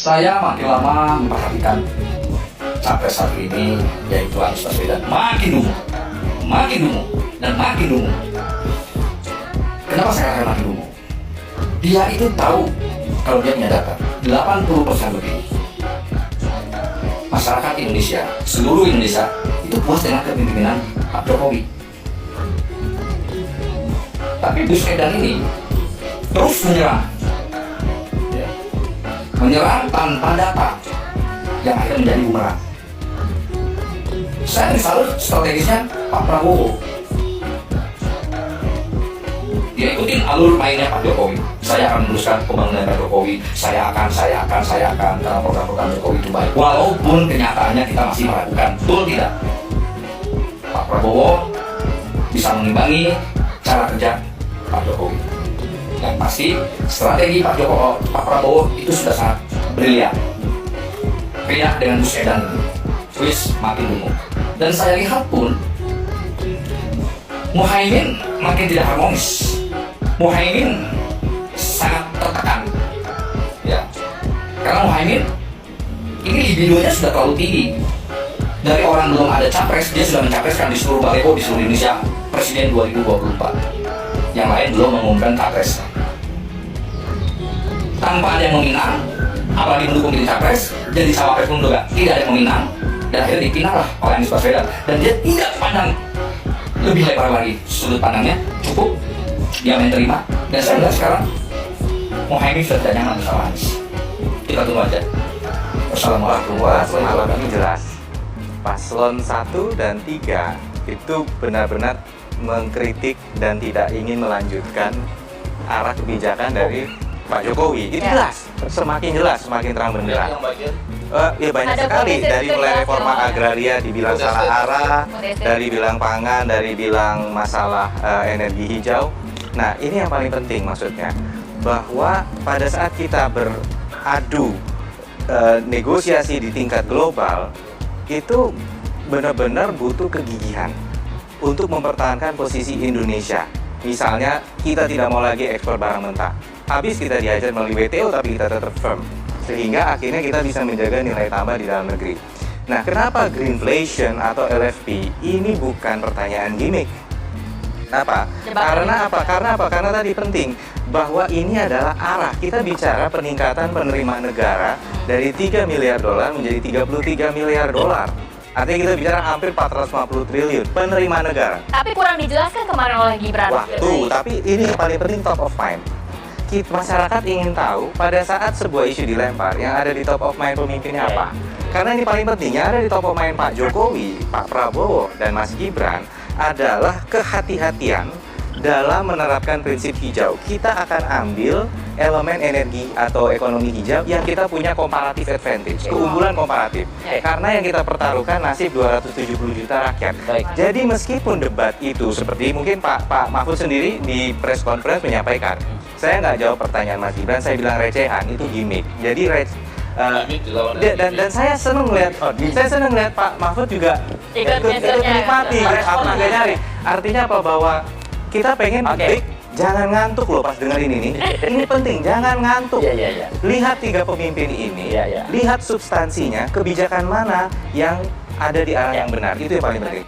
Saya makin lama memperhatikan capres satu ini, yaitu Anies Baswedan, makin dungu, dan makin dungu. Kenapa saya katakan makin dungu? Dia itu tahu kalau dia punya data 80% lebih masyarakat Indonesia, seluruh Indonesia itu puas dengan kepemimpinan Pak Jokowi. Tapi Gus Edan ini terus menyerang tanpa data yang akhirnya menjadi bumerang. Saya salut strategisnya Pak Prabowo. Dia ikutin alur mainnya Pak Jokowi. Saya akan meneruskan pembangunan Pak Jokowi. Saya akan karena program-program Jokowi itu baik. Walaupun kenyataannya kita masih meragukan, betul tidak? Pak Prabowo bisa mengimbangi cara kerja Pak Jokowi. Yang pasti strategi Pak Prabowo itu sudah sangat brilian. Beda dengan Gus Edan ini, wis makin dungu. Dan saya lihat pun Muhaimin makin tidak harmonis. Muhaimin sangat tertekan, ya, karena Muhaimin ini libidonya sudah terlalu tinggi. Dari orang belum ada capres, dia sudah mencapreskan di seluruh baliho di seluruh Indonesia Presiden 2024. Yang lain belum mengumumkan capres. Tanpa ada yang meminang, apalagi mendukung jadi capres, jadi cawapres pun juga tidak ada yang meminang, dan akhirnya dipinanglah oleh Anies Baswedan. Dan dia tidak pandang lebih lebar lagi, sudut pandangnya cukup, dia menerima. Dan saya melihat sekarang Muhaimin sudah tidak nyaman sama Anies. Kita tunggu aja. Wassalamualaikum warahmatullahi wabarakatuh. Ini jelas, paslon 1 dan 3 itu benar-benar mengkritik dan tidak ingin melanjutkan arah kebijakan dari Pak Jokowi. Itu jelas, semakin terang benderang. Ya banyak sekali, dari mulai reforma agraria dibilang salah arah, dari bilang pangan, dari bilang masalah energi hijau. Nah, ini yang paling penting maksudnya, bahwa pada saat kita beradu negosiasi di tingkat global, itu benar-benar butuh kegigihan untuk mempertahankan posisi Indonesia. Misalnya, kita tidak mau lagi ekspor barang mentah. Habis kita diajar melalui WTO, tapi kita tetap firm. Sehingga akhirnya kita bisa menjaga nilai tambah di dalam negeri. Nah, kenapa Greenflation atau LFP ini bukan pertanyaan gimmick? Apa? Karena tadi penting bahwa ini adalah arah. Kita bicara peningkatan penerimaan negara dari 3 miliar dolar menjadi 33 miliar dolar. Artinya kita bicara hampir 450 triliun penerimaan negara. Tapi kurang dijelaskan kemarin oleh Gibran. Tapi ini yang paling penting, top of mind. Masyarakat ingin tahu pada saat sebuah isu dilempar, yang ada di top of mind pemimpinnya apa. Karena ini paling penting, yang ada di top of mind Pak Jokowi, Pak Prabowo, dan Mas Gibran adalah kehati-hatian dalam menerapkan prinsip hijau. Kita akan ambil elemen energi atau ekonomi hijau yang kita punya comparative advantage, keunggulan komparatif. Karena yang kita pertaruhkan nasib 270 juta rakyat. Jadi meskipun debat itu seperti mungkin Pak Mahfud sendiri di press conference menyampaikan, saya nggak jawab pertanyaan Mas Gibran, saya bilang recehan, itu gimmick. Jadi dan saya senang melihat, Pak Mahfud juga ikut menikmati, nggak nyari. Artinya apa, bahwa kita pengen break, jangan ngantuk loh pas dengerin ini. Ini penting, jangan ngantuk. Lihat 3 pemimpin ini, lihat substansinya, kebijakan mana yang ada di arah yang benar, itu yang paling penting.